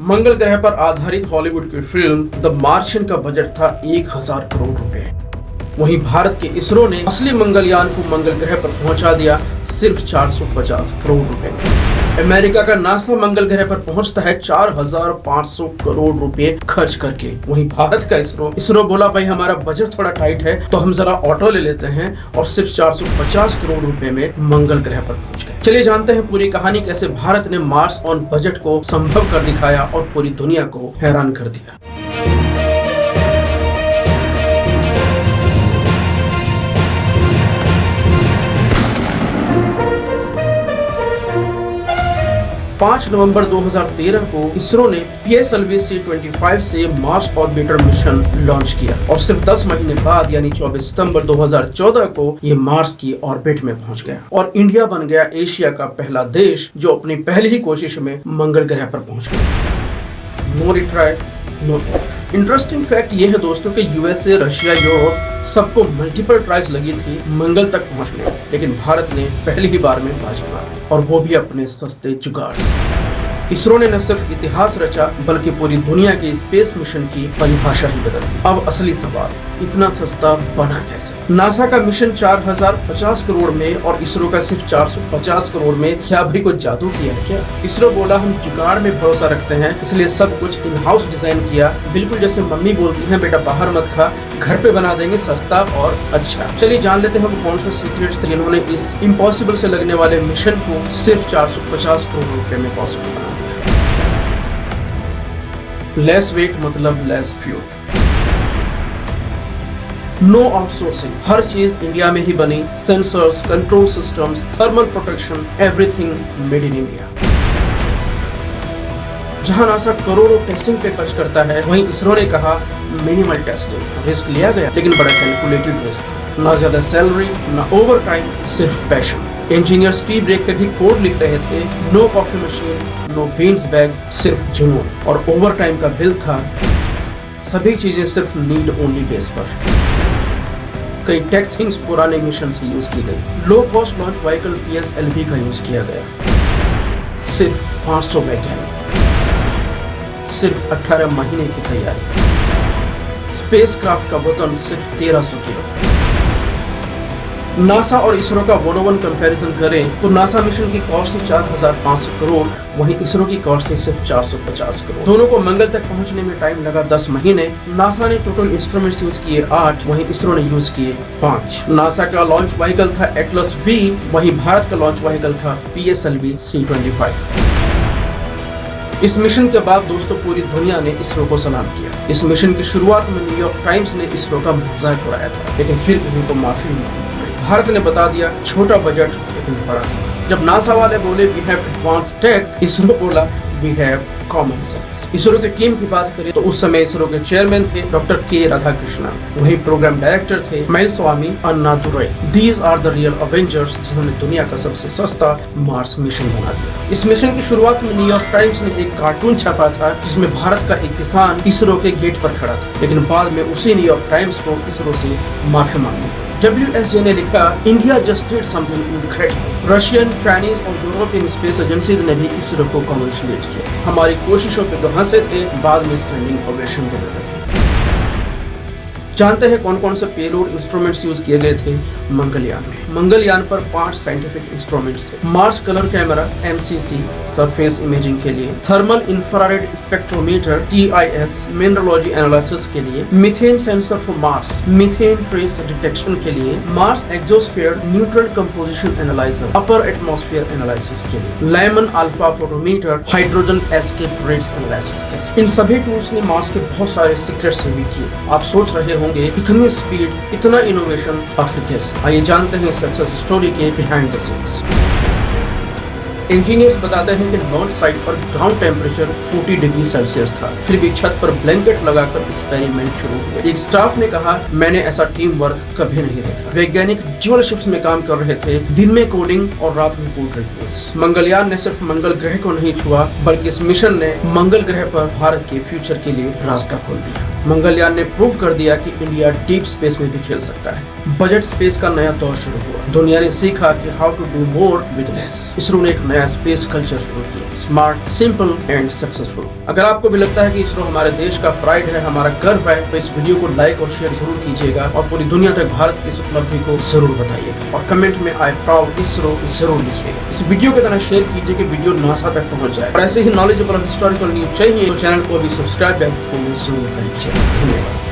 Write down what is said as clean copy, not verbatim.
मंगल ग्रह पर आधारित हॉलीवुड की फिल्म द मार्शियन का बजट था 1000 करोड़ रुपए। वहीं भारत के इसरो ने असली मंगलयान को मंगल ग्रह पर पहुंचा दिया सिर्फ 450 करोड़ रुपए में। अमेरिका का नासा मंगल ग्रह पर पहुंचता है 4500 करोड़ रुपए खर्च करके। वहीं भारत का इसरो बोला भाई हमारा बजट थोड़ा टाइट है तो हम जरा ऑटो ले लेते हैं और सिर्फ 450 करोड़ रुपए में मंगल ग्रह पर पहुंच गए। चलिए जानते हैं पूरी कहानी, कैसे भारत ने मार्स ऑन बजट को संभव कर दिखाया और पूरी दुनिया को हैरान कर दिया। 5 नवंबर 2013 को इसरो ने PSLV C-25 से मार्स ऑर्बिटर मिशन लॉन्च किया और सिर्फ 10 महीने बाद यानी 24 सितंबर 2014 को ये मार्स की ऑर्बिट में पहुंच गया और इंडिया बन गया एशिया का पहला देश जो अपनी पहली ही कोशिश में मंगल ग्रह पर पहुंच गया। No retry no error. Interesting fact ये है दोस्तों कि यूएसए, रशिया, यूरोप सबको मल्टीपल ट्राइज लगी थी मंगल तक पहुंचने, लेकिन भारत ने पहली ही बार में बाजी मार ली और वो भी अपने सस्ते जुगाड़ से। इसरो ने न सिर्फ इतिहास रचा बल्कि पूरी दुनिया के स्पेस मिशन की परिभाषा ही बदल दी। अब असली सवाल, इतना सस्ता बना कैसे? नासा का मिशन 4050 करोड़ में और इसरो का सिर्फ 450 करोड़ में। क्या भाई कोई जादू किया है क्या? इसरो बोला हम जुगाड़ में भरोसा रखते हैं, इसलिए सब कुछ इन हाउस डिजाइन किया। बिल्कुल जैसे मम्मी बोलती हैं बेटा बाहर मत खा, घर पे बना देंगे सस्ता और अच्छा। चलिए जान लेते हैं हम कौन से सीक्रेट्स थे जिन्होंने इस इम्पॉसिबल से लगने वाले मिशन को सिर्फ 450 करोड़ रुपए में पॉसिबल बना दिया। लेस वेट मतलब लेस फ्यूल। नो आउटसोर्सिंग, हर चीज इंडिया में ही बनी। Sensors, control systems, thermal protection, everything made in India. जहां नासा करोड़ों टेस्टिंग पे खर्च करता है, वहीं इसरो ने कहा मिनिमल टेस्टिंग। रिस्क लिया गया लेकिन बड़ा कैलकुलेटेड रिस्क। ना ज्यादा सैलरी, ना ओवर टाइम, सिर्फ पैशन। इंजीनियर्स टी ब्रेक पे भी कोड लिख रहे थे। No coffee machine, no beans bag, सिर्फ जुनून। और ओवर टाइम का बिल था। सभी चीजें सिर्फ नीड ओनली बेस पर। कई टेक थिंग्स पुराने मिशन से यूज की गई। Low cost launch vehicle PSLV का यूज किया गया। सिर्फ 500 वैज्ञानिक, सिर्फ 18 महीने की तैयारी। स्पेसक्राफ्ट का वजन सिर्फ 1300 किलो। नासा और इसरो का 1-on-1 कंपैरिजन करें तो नासा मिशन की कॉस्ट थी 4500 करोड़, वहीं इसरो की कॉस्ट थी सिर्फ 450 करोड़। दोनों को मंगल तक पहुंचने में टाइम लगा 10 महीने। नासा ने टोटल इंस्ट्रूमेंट्स यूज किए 8, वहीं इसरो ने यूज किए 5। नासा का लॉन्च व्हीकल था एटलस V, वहीं भारत का लॉन्च व्हीकल था PSLV C-25। इस मिशन के बाद दोस्तों पूरी दुनिया ने इसरो को सलाम किया। इस मिशन की शुरुआत में न्यूयॉर्क टाइम्स ने इसरो का मजाक उड़ाया था, लेकिन फिर उनको माफी मांगी। भारत ने बता दिया छोटा बजट लेकिन बड़ा। जब नासा वाले बोले we have advance tech, ISRO बोला we have common sense. ISRO की टीम की बात करें तो उस समय इसरो के चेयरमैन थे डॉक्टर के राधाकृष्णन, वही प्रोग्राम डायरेक्टर थे Mylswamy Annadurai. These are the real avengers जिन्होंने दुनिया का सबसे सस्ता मार्स मिशन बना दिया। इस मिशन की शुरुआत में न्यूयॉर्क टाइम्स ने एक कार्टून छापा था जिसमें भारत का एक किसान इसरो के गेट पर खड़ा था, लेकिन बाद में उसी न्यूयॉर्क टाइम्स को इसरो से माफी मांगनी पड़ी। WSJ ने लिखा India just did something incredible. Russian, Chinese और यूरोपियन स्पेस एजेंसीज ने भी इसरो को कॉन्ग्रेचुलेट किया। हमारी कोशिशों पे जो हंसे थे बाद में स्टैंडिंग ओवेशन देने लगे। जानते हैं कौन कौन से पेलोड इंस्ट्रूमेंट्स यूज किए गए थे मंगलयान में। मंगलयान पर 5 साइंटिफिक इंस्ट्रूमेंट्स थे। Mars colour camera MCC surface imaging के लिए, thermal infrared spectrometer TIS mineralogy analysis के लिए, methane sensor for Mars methane trace detection के लिए, Mars exosphere neutral composition analyser upper atmosphere analysis के लिए, Lyman alpha photometer hydrogen escape rates analysis के लिए। इन सभी टूल्स ने मार्स के बहुत सारे सीक्रेट्स रिवील किए। आप सोच रहे होंगे इतनी स्पीड, इतना इनोवेशन आखिर कैसे? आइए जानते हैं सक्सेस स्टोरी के बिहाइंड द सीन्स। इंजीनियर्स बताते हैं कि लॉन्च साइट पर ग्राउंड टेम्परेचर 40 डिग्री सेल्सियस था, फिर भी छत पर ब्लैंकेट लगाकर एक्सपेरिमेंट शुरू हुए। एक स्टाफ ने कहा मैंने ऐसा टीम वर्क कभी नहीं देखा। वैज्ञानिक ड्यूअल शिफ्ट्स में काम कर रहे थे, दिन में कोडिंग और रात में कोड रिव्यूज। मंगलयान ने सिर्फ मंगल ग्रह को नहीं छुआ बल्कि इस मिशन ने मंगल ग्रह पर भारत के फ्यूचर के लिए रास्ता खोल दिया। मंगलयान ने प्रूव कर दिया कि इंडिया डीप स्पेस में भी खेल सकता है। बजट स्पेस का नया दौर शुरू हुआ। दुनिया ने सीखा कि how to do more with less. ISRO ने एक नया नया स्पेस कल्चर शुरू किया, स्मार्ट, सिंपल एंड सक्सेसफुल। अगर आपको भी लगता है कि इसरो हमारे देश का प्राइड है, हमारा गर्व है, तो इस वीडियो को लाइक और शेयर जरूर कीजिएगा और पूरी दुनिया तक भारत की इस उपलब्धि को जरूर बताइएगा और कमेंट में आई प्राउड इसरो जरूर लिखिएगा। इस वीडियो की तरह शेयर कीजिए कि वीडियो नासा तक पहुंच जाए। और ऐसे ही नॉलेजेबल और हिस्टोरिकल न्यूज चाहिए तो चैनल को भी सब्सक्राइब जरूर कर लीजिए। धन्यवाद।